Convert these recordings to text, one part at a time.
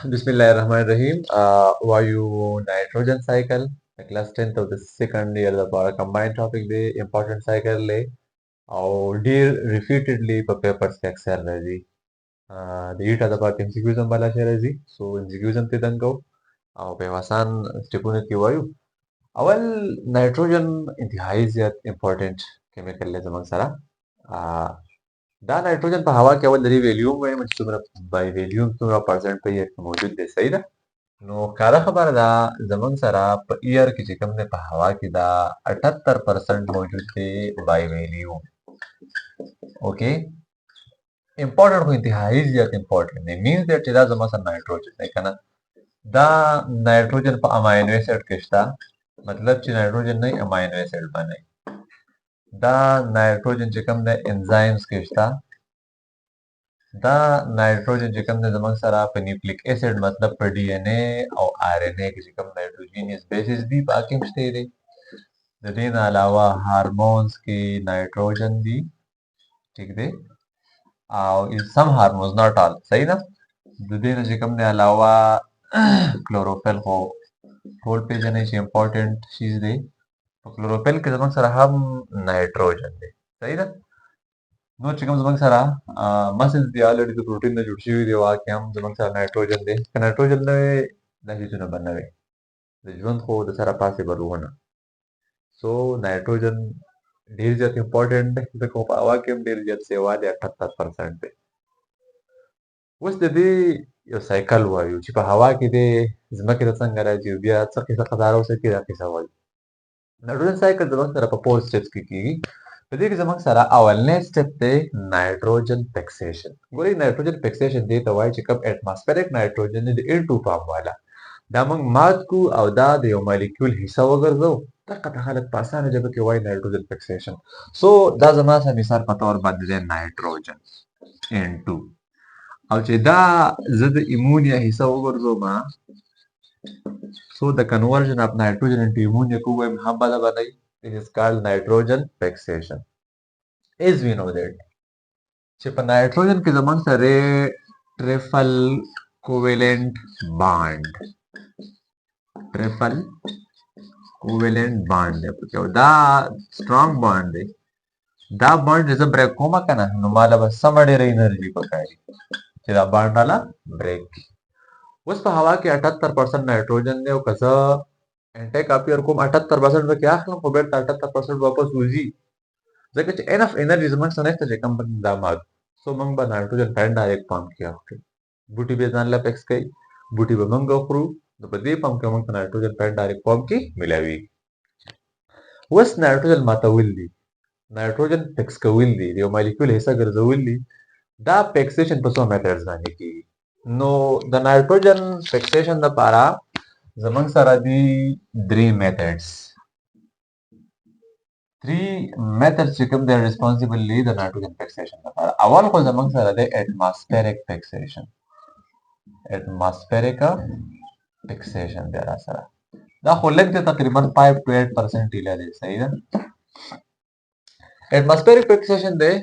Bismillahirrahmanirrahim. Vayu nitrogen cycle. The class 10th of the second year of our combined topic the important cycle le. और dear repeatedly पर papers के अक्सर रह जी. The ita dapat MCQs bala share ji. So MCQs ते तंको. और pewasan stipune की vayu. अवल nitrogen इंतहाई ज़्यादा important chemical ले जमांग सारा. دا नाइट्रोजन په هوا کې اول د دې ویلیوم وایم چې څومره بای ویلیوم څومره پرسنټ په ایئر کې موجود دی صحیح ده نو ښکاره خبره ده زمونږ سره په ایئر کې چې کوم دی په هوا کې دا 78% موجود دی بای ویلیوم اوکې امپورټنټ خو انتهایی زیات امپورټنټ دی مینز دیټ چې دا زما سره نایټروجن دی که نه دا نایټروجن په اماینو اسید کې شته مطلب چې نایټروجن نه اماینو اسید باندې دا نایټروجن چې کوم دی انزایمز کې شته دا نایټروجن چې کوم دی زموږ سره په نیوکلیک اسید مطلب په ډي ان اے او آر ان اے کې چې کوم نایټروجینیس بیسز دي په هغه کې هم شته دی د دې نه علاوه هارمونز کې نایټروجن دي ټیک دی او سم هارمونز ناٹ آل صحیح ده د دې نه چې کوم دی علاوه کلوروفیل خو ټول پیژنئ چې امپورټنټ چیز دی په کلوروفیل کې زموږ سره هم نایټروجن دی صحیح ده نو چې کوم زموږ سره مسلز دی الریډي د پروټین نه جوړ شوي دی واقع هم زموږ سره نایټروجن دی که نایټروجن نه وي دا هیڅونه به نه وي د ژوند خو د سره پاسبل ونه سو نایټروجن ډېر زیات امپورټنټ دی ځکه په هوا کې هم ډېر زیات سیوا دی 78% دی اوس د دې یو سایکل وایو چې په هوا کې دی ځمکې ته څنګه راځي بیا څه قصه قضا راوسکي دا قصه وایو نایټروجن سایکل زموږ سره په 4 سټیپس کې کیږي په دې کې زموږ سره اولنی سټیپ دی نایټروجن فکسیشن ګورئ نایټروجن فکسیشن دې ته وایي چې کوم اټماسفیریک نایټروجن دی د N2 فارم والا دا موږ مات کو او دا د یو مالیکول حصہ وګرځو دغه ته خلک په اسانه ژبه کې وایي نایټروجن فکسیشن سو دا زما سره مثال په تور باندې دی نایټروجن N2 او چې دا زه د ایمونیا حصہ وګرځوم so the conversion of nitrogen into ammonia को हम बता बताई this is called nitrogen fixation as we know that چې په نایټروجن کې زمونږ سره triple covalent bond دی پکې دا strong bond دی دا bond چې بریک کومه کنه نو مالا به سم ډېر انرژي پکاري چې دا bond والا بریک اوس په هوا کې 78% نایټروجن دی او که زه انټیک اپیر کوم 78% به کې اخلم خو بیرته 78% واپس وځي ځکه چې انف انرژي زموږ سره نشته چې کوم دا مات سو موږ به نایټروجن پاین ډایرکټ پمپ کې اخلو بوټي به ځان لا پکس کوي بوټي به موږ خورو نو په دې پمپ کې موږ نایټروجن پاین ډایرکټ پمپ کې ملاوي اوس نایټروجن ماتول دي نایټروجن فکس کول دي یو مالیکول حصہ ګرځول دي دا فکسیشن په څو میتھډز باندې کیږي نو د نایټروجن فکسیشن لپاره زمونږ سره دي 3 میتھډز 3 میتھډز چې کوم دی ریسپانسیبل دي د نایټروجن فکسیشن لپاره اول خو زمونږ سره دی اټماسفیریک فکسیشن دی را سره دا خو لږ دی تقریبا 5 to 8% ایله دی صحیح ده اټماسفیریک فکسیشن دی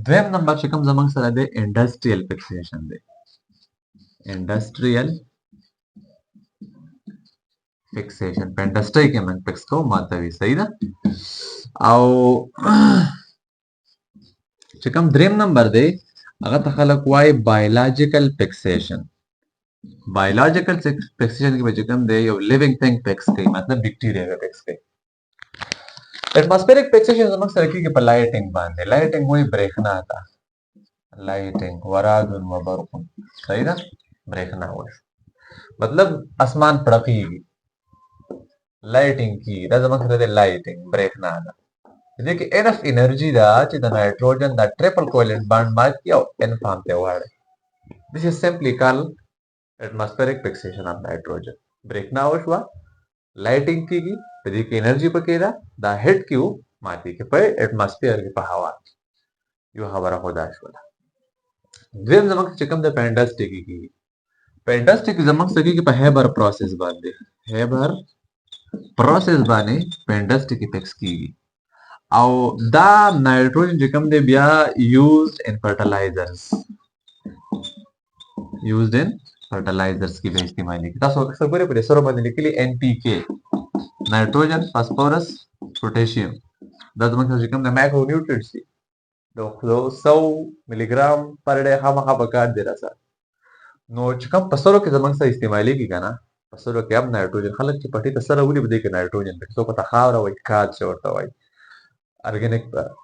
دویم نمبر چې کوم زمونږ سره دی انډسټریل فکسیشن دی انډسټریل فکسیشن په انډسټری کې موږ فکس کوو ماتوي صحیح ده او چې کوم دریم نمبر دی هغه ته خلک وایي بایولوژیکل فکسیشن بایولوژیکل فکسیشن کې چې کوم دی یو لیوینګ ثینګ فکس کوي مطلب بیکټیریا به فکس کوي اټماسفیریک فکسیشن زموږ سره کېږي په لایټینګ باندې لایټینګ وایي برېښنا ته لایټینګ ورعد و برق صحیح ده برېښنا وایي مطلب اسمان پړقېږي لایټینګ کی دا زموږ سره د لایټینګ برېښنا ده دې کې انف انرژي ده چې د نایټروجن دا ټریپل کوولنت بانډ مات کی او ان فارم ته واړي this is simply called atmospheric fixation of nitrogen برېښنا وشوه لایټینګ کیږي په دې کې انرژي پکې ده دا هټ کیو ماتي کې په اټماسفیر کې په هوا یو خبره خدا شوه دویم زموږ چې کوم د پینډسټیک کیږي پینډسټیک زموږ سره کې په هیبر پروسس باندې پینډسټیک فکس کیږي او دا نایټروجن چې کوم دی بیا یوزډ ان فرټیلایزرز used in fertilizers की भी इस्तेमाल की तासो सबरे पर सरो बांधने के लिए NPK nitrogen phosphorus potassium دا زموږ چې کوم د مایکرو نیوټرینټس دي د 100 ملي ګرام پر ډے خامخا پکار دی را سره نو چې کوم په سرو کې زموږ سره استعمالېږي که نه په سرو کې هم نایټروجن خلک چې پټي ته سره ولي په دې کې نایټروجن پکې څوک ورته خاوره وایي کاد چې ورته وایي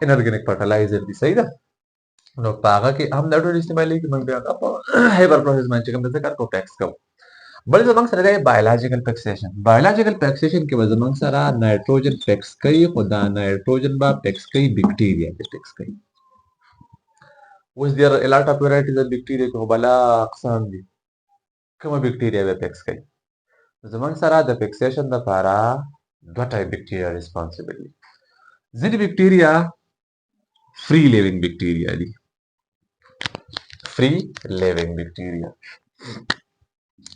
انارګینیک فرټیلایزر دي صحیح ده نو په هغه کې هم نایټروجن استعمالېږي موږ بیا هغه په هایپر پروسس باندې چې کوم د ذکر کو ټیکس کوو بل زموږ سره دی بایولوژیکل فکسیشن کې به زموږ سره نایټروجن فکس کوي خو دا نایټروجن به فکس کوي بیکټیریا کې فکس کوي اوس there are a lot of varieties of bacteria کې بلا اقسام دي کومه بیکټیریا به فکس کوي زموږ سره د فکسیشن لپاره دوه ټایپ بیکټیریا ریسپانسیبل دي ځینې بیکټیریا free living bacteria دي free living bacteria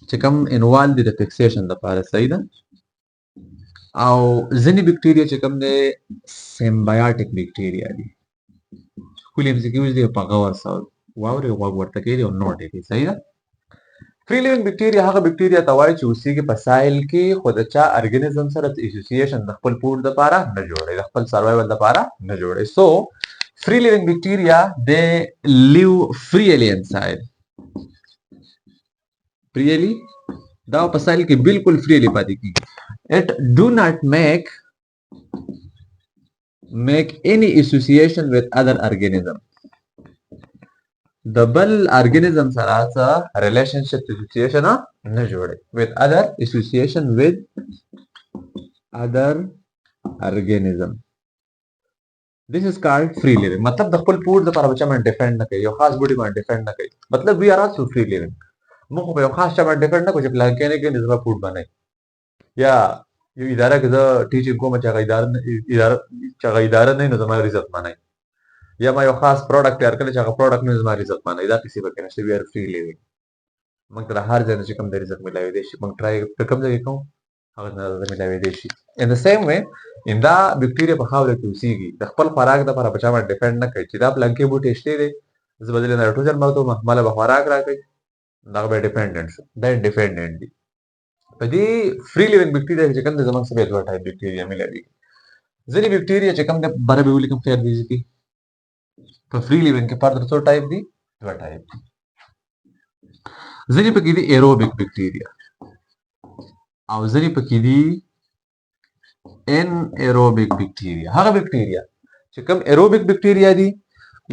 چې کوم انوال دي د فکسیشن لپاره صحیح ده او ځینې بکټیریا چې کوم دي سیمبایوټیک بکټیریا دي خولي MCQs دي په غور سره واوري غوږ ورته کوي او نوټ کوي صحیح ده free living bacteria هغه بکټیریا ته وایي چې اوسېږي په سایل کې خو د چا ارګانیزم سره اسوسییشن د خپل فوډ لپاره نه جوړي د خپل سروایول لپاره نه جوړي سو free living bacteria they live freely inside freely دا په سایل کې بالکل freely پاتې کیږي it do not make any association with other organism د بل ارګانیزم سره څه ریلیشنشپ اسوسییشن نه جوړي with other association with other organism this is called free living مطلب د خپل فوډ لپاره بچا باندې ډیپند نه کوي یو خاص بوډي باندې ډیپند نه کوي مطلب we are also free living موږ په یو خاص چا باندې ډیپند نه کوو چې پلان کې نظام فوډ باندې یا یو اداره کې زه ټیچینګ کوم چې هغه اداره نه نو زما رزق باندې یا ما یو خاص پروډکټ تیار کړی چې هغه پروډکټ نه زما رزق باندې دا کسی به کنه we are free living موږ ته هر ځای چې کوم د رزق ملایوي دي شي موږ ټرای کوم ځای کوم هغه نه ملایوي دي شي in the same way ان دا بکټیریا په خاوره کې اوسېږي د خپل خوراک لپاره بچا باندې ډیپند نه کوي چې دا پلان کې بوټي شته دي زه بدل نایټروجن ماته مله به خوراک راکړي دا به ډیپندنت شو دا ډیپندنت دي په دې فری لیوینګ بکټیریا چې کوم د زموږ سره دوه ټایپ بکټیریا ملایوي ځینې بکټیریا چې کوم د بره به ولیکم خیر دي چې په فری لیوینګ کې فردر څو ټایپ دي دوه ټایپ ځینې پکې دي ایروبیک بکټیریا او ځینې پکې دي ان ایروبیک بکټیریا هغه بکټیریا چې کوم ایروبیک بکټیریا دي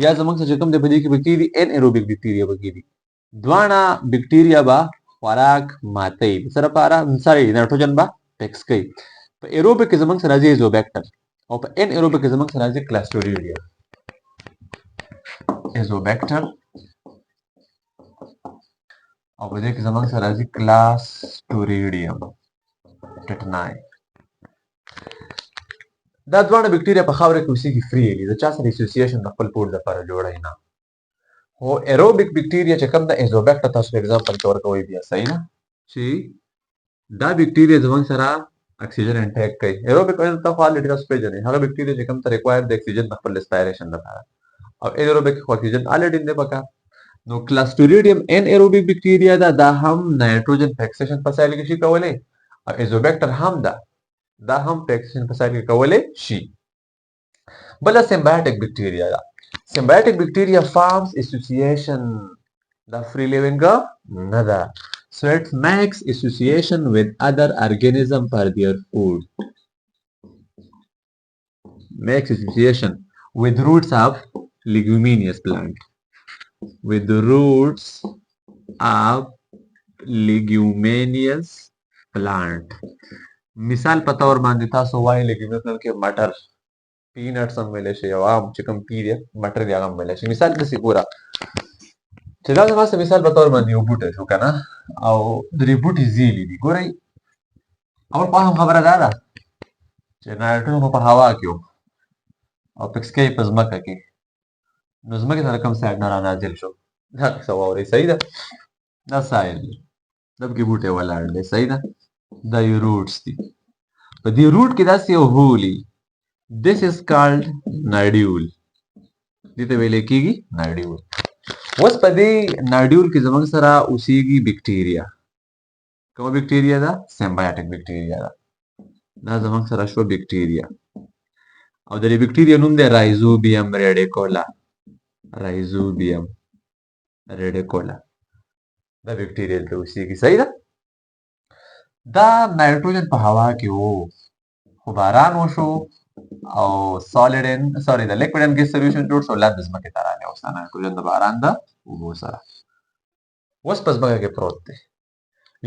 یا زموږ څخه کوم د بدی کې پکې دي ان ایروبیک بکټیریا پکې دي دواړه بکټیریا با خوراک ماتي سره پاره سره نایټروجن با ټیکس کوي په ایروبیک کې زموږ سره راځي ایزوبیکټر او په ان ایروبیک کې زموږ سره راځي کلاستوریډیم ایزوبیکټر او په دې کې زموږ سره راځي کلاستوریډیم ټټنای دا دواړه بکټیریا په خاوره کې اوسېږي فریلی د چا سره اسوسییشن د خپل فوډ لپاره جوړای نه خو ایروبیک بکټیریا چې کوم د ایزوبیکټر تاسو ایگزامپل کې ورکوي بیا صحیح نه چې دا بکټیریا زموږ سره اکسیجن انټیک کوي ایروبیک وایي ته خالي ډیرس پیژنې هغه بکټیریا چې کوم ته ریکوایر د اکسیجن د خپل ریسپایریشن لپاره او ایروبیک اکسیجن الریډي نه پکا نو کلاستوریډیم ان ایروبیک بکټیریا دا هم نایټروجن فکسیشن په سایل کې شي کولای او ایزوبیکټر هم دا هم فکسیشن په سایل کې کولای شي بل سیمبایوټیک بکټیریا دا symbiotic bacteria forms association the free living نه ده so it makes association with other organism for their food makes association with roots of leguminous plant with the roots of leguminous plant مثال په تور باندې تاسو وایي leguminous plant کې مټر peanuts هم ویلی شي او عام چې کوم پی دی مټر دی هغه هم ویلی شي مثال داسې ګوره چې دا زما څه مثال په طور باندې یو بوټی شو که نه او درې بوټي زیلي دي ګورئ اول خوا هم خبره دا ده چې نایټروجن خو په هوا کې و او فکس کوي په ځمکه کې نو ځمکې ته د کوم سایډ نه رانازل شو دا کیسه واورئ صحیح ده دا سایل دی دا پکې بوټی ولاړ دی صحیح ده دا یې روټس دي په دې روټ کې داسې یو هولي This is called nodule. دې ته ویل کېږي nodule. اوس په دې ناډیول کې زموږ سره اوسېږي بکټیریا. کومه بکټیریا ده؟ سمبایوټیک بکټیریا ده. دا زموږ سره شو بکټیریا او د دې بکټیریا نوم دی رایزوبیم ریډیکولا. رایزوبیم ریډیکولا دا بکټیریا دلته اوسېږي. صحیح ده. دا نایټروجن په هوا کې وو خو باران وشو او د لیکوډ ان ګیس سولوشن جوړ شو، لاندې ځمکې ته راغی. اوس دا نایټروجن د باران د اوبو سره اوس په ځمکه کې پروت دی.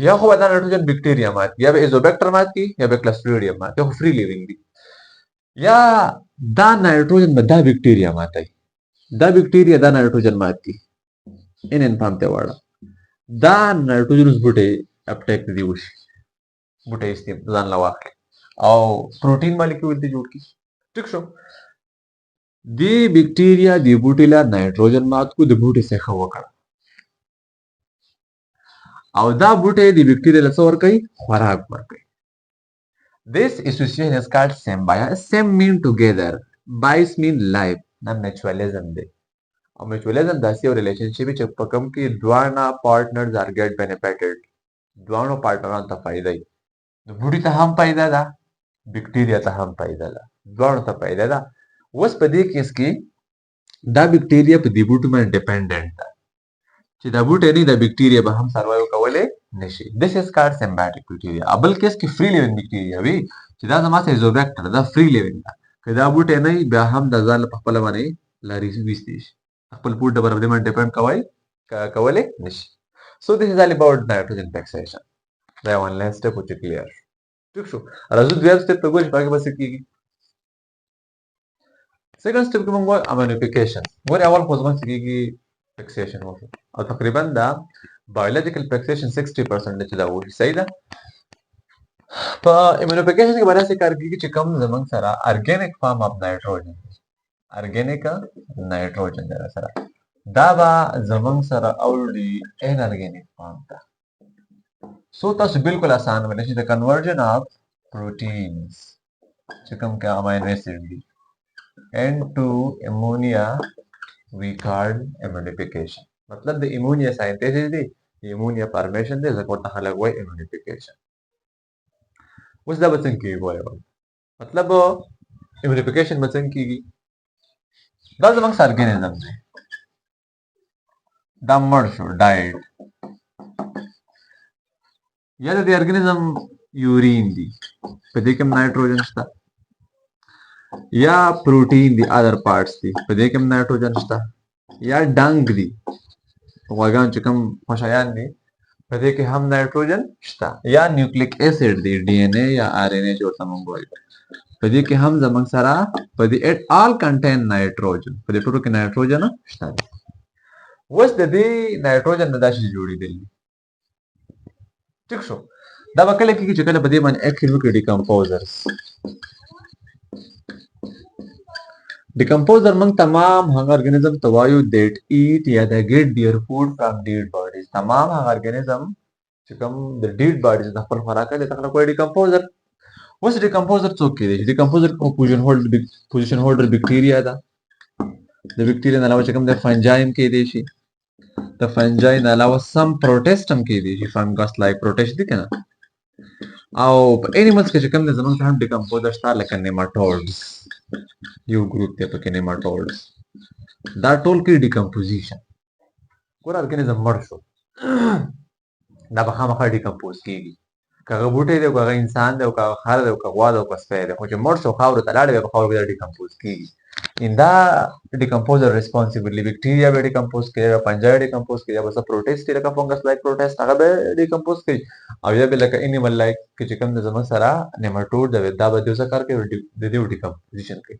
یا خو به دا نایټروجن بکټیریا مات کړي، یا به ایزوبیکټر مات کړي، یا به کلستریډیم مات کړي، خو فری لیوینګ دي. یا دا نایټروجن به دا بکټیریا ماتوي، دا بکټیریا دا نایټروجن مات کړي. ان پام ته واړه دا نایټروجن اوس بوټي اپټیک دی وشي، بوټي ځان له واخلي او پروټین مالیکول دي جوړ کړي. ټیک شو. دی بکټیریا دی بوټي لا نایټروجن مات کو د بوټي څخه وکړه او دا بوټي دی بکټیریا له څور کوي خوراک ورکوي. This association is called symbiosis. Sem mean together, bias mean life. دا mutualism دی او mutualism داسې یو ریلیشنشپ چې په کوم کې دواړه پارټنرز آر ګیټ بینیفیټډ، دواړو پارټنرانو ته فائدہ وي. د بوټي ته هم فائدہ ده، بکټیریا ته هم فائدہ ده، دواړو ته فائدہ ده. اوس په دې کیس کې دا بکټیریا په دې بوټي باندې ډیپندنت ده چې دا بوټي نه د بکټیریا به هم سروایو کولای نشي. This is called symbiotic bacteria. ابل کیس کې فری لیوینګ بکټیریا وي چې دا زما ته ایزوبیکټر دا فری لیوینګ ده. که دا بوټي نه بیا هم د ځان په خپل باندې لاري ويستي شي، خپل بوټ د باندې باندې ډیپند کولای نشي. So this is all about nitrogen fixation. دا one last step which is clear. ٹھیک شو. راځو دویم سټپ ته ګورئ پاکه بس کیږي. سیکنډ سټپ کې موږ امینیفیکیشن ګورئ. اول خو زموږ کیږي فکسیشن وشو او تقریبا دا بایولوژیکل فکسیشن 60% چې دا وایي. صحیح ده. په امینیفیکیشن کې باندې څه کار کیږي چې کوم زموږ سره ارګینیک فارم اف نایټروجن، ارګینیک نایټروجن دا سره دا به زموږ سره اوړي ان ارګینیک فارم ته. سو تاسو بالکل آسان ولې چې د کنورژن اف پروټینز چې کوم کې امینو اسید دي into ammonia we called aminification. मतलब the ammonia synthesis دی، ammonia formation دی، ځکه ورته خلک وایي aminification. اوس دا به څنګه کیږي وایي، مطلب aminification به څنګه کیږي. دا زموږ ارګانیزم دی، دا مړ شو ډایټ، یا د ارګانیزم یورین دی په دې کې نایټروجن شته، یا پروټین دی ادر پارټس دی په دې کې نایټروجن شته، یا ډنګ دی غواګان چې کوم خوشایان دي په دې کې هم نایټروجن شته، یا نیوکلیک اسید دی ډي ان اے یا ار ان اے چې ورته موږ وایو په دې کې هم زموږ سره په دې اټ آل کنټین نایټروجن، په دې ټولو کې نایټروجن شته. اوس د دې نایټروجن نه دا شی جوړېدل. ٹھیک شو. دا به کله کېږي چې کله په دې باندې اکټیو وکړي ډیکمپوزرز. ډیکمپوزر موږ تمام هغه ارګانیزم ته وایو دیټ ایټ یا د ګیټ دیئر فود فرام ډیډ باډیز. تمام هغه ارګانیزم چې کوم د ډیډ باډیز د خپل خوراک لري ته خلک وایي ډیکمپوزر. اوس ډیکمپوزر څوک کېدی شي؟ ډیکمپوزر پوزیشن هولډر بکټیریا ده. د بکټیریا نه علاوه چې کوم د فنجایم کېدی شي، د فنجای نه علاوه سم پروټیسټم کېدی شي، فنګس لایک پروټیسټ دي کنه. او په انیملز کې چې کوم د زمونږ هم ډیکمپوزر شته لکه نیماټوډز، یو ګروپ دی پکې نیماټوډز. دا ټول کې ډیکمپوزیشن. ګور ارګانیزم مړ شو دا به خامخا ډیکمپوز کېږي، که هغه بوټی دی، که هغه انسان دی، که هغه خر دی، که غوا دی، که سپی دی، خو چې مړ شو خاورو ته لاړ بیا په خاورو کې دا ډیکمپوز کېږي. In the decomposer responsibly bacteria will decompose kरेगा, fungi decompose kरेगा, बस protist kरेगा, fungus like protist هغه به decompose کوي او یا به لکه animal like چې کوم د زمون سره nematode دا به د څه کار کوي د دې decomposition کوي.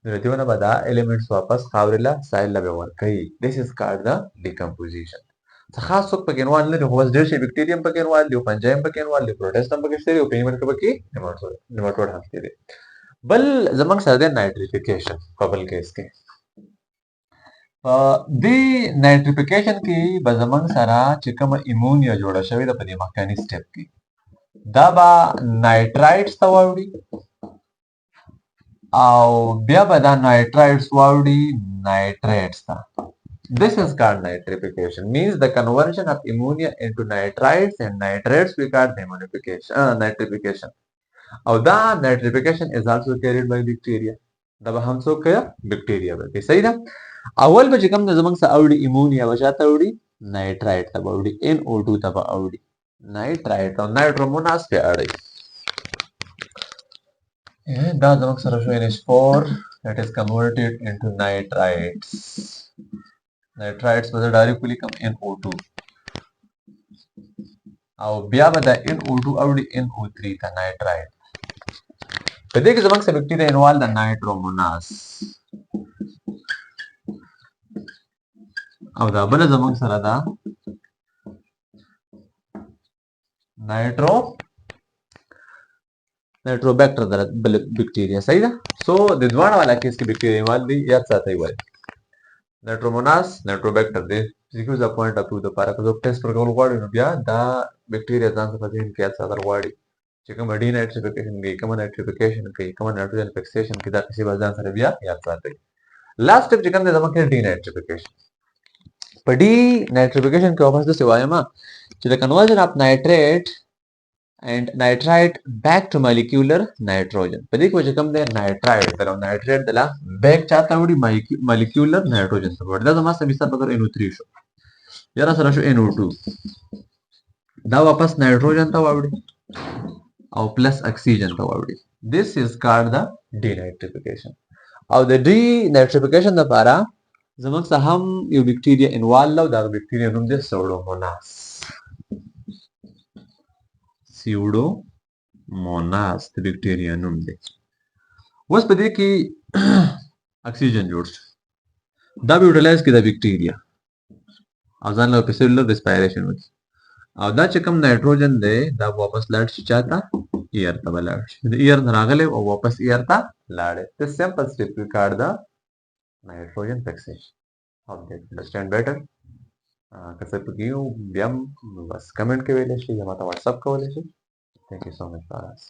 د دې ونه به دا elements واپس خاورله سایل له ور کوي. This is called the decomposition. څه خاص څوک پکې نوال نه دی، خو بس ډېر شي بکټیریم پکې نوال دی، فنجایم پکې نوال دی، پروټیست هم پکې شته او په ایمن کې پکې nematode هم شته. بل زمونږ سره د نایټریفیکیشن په بل کیس کې د نایټریفیکیشن کې به زمونږ سره چې کومه ایمونیا جوړه شوې ده په دې مخکني سټپ کې دا به نایټرایټس ته واوړي او بیا به دا نایټرایټس واوړي نایټریټس ته. This is called nitrification, means the conversion of ammonia into nitrites and nitrates we call nitrification. और the nitrification is also carried by bacteria. ده हम سو كده بكتيريا بقى صحيح ده. اول ما كم زمان ساودي امونيا وجات اودي نيترايت تبع اودي NO2 تبع اودي نيترايت او نيتروموناس في اودي. ده زمان سره شو NH4 that is converted into nitrites. Nitrites بده directly come NO2 او بیا بده NO2 اودي NO3 ته نيترايت. په دې کې زموږ سره بکټیریا انوال د نایټروموناس او دا بل زموږ سره دا نایټروبیکټر د بل بکټیریا صحیح ده. سو د دوه والا کیس کې بکټیریا انوال دی یاد ساتي وای نایټروموناس نایټروبیکټر دی فزیکو ز پوینټ اپ د لپاره که زه ټیسټ پر کول غواړم نو بیا دا بکټیریا ځان څخه ذهن کې یاد ساتل غواړي چې کوم ډي نایټریفیکیشن کوي کوم نایټریفیکیشن کوي کوم نایټروجن فکسیشن کوي دا کیسې به ځان سره بیا یاد ساتي. لاست سټیپ چې کوم دی زموږ کې ډي نایټریفیکیشن. په ډي نایټریفیکیشن کې واپس د سوایم چې د کنورژن اف نایټریټ and nitrite back to molecular nitrogen. په دې کې چې کوم دی نایټرایټ درو نایټریټ دلا بیک چاته وړي molecular nitrogen ته وړي دا زما سم مثال په تور NO3 شو یاره سره شو NO2 دا واپس نایټروجن ته وړي او پلس اکسیجن ته وړي. This is called the denitrification. او د denitrification لپاره زموږ څخه هم یو بکټیریا انوالو او دا بکټیریا نوم دی سوډوموناس. سیوډوموناس د بکټیریا نوم دی. اوس په دې کې اکسیجن جوړ شو دا به یوټیلایز کړي د بکټیریا او ځان له سیلولر ریسپایریشن وکړي او دا چې کوم نایټروجن دی دا واپس لاړ شي چاته ایر ته ولاړ شي د ایر نه راغلی او واپس ایر ته لاړ. The simple step we call the nitrogen fixation. Hope that understand better. که څه پکې یو بیا هم بس کمنټ کې ویلی شي یا ماته واټساپ کولی شي. Thank you so much for us.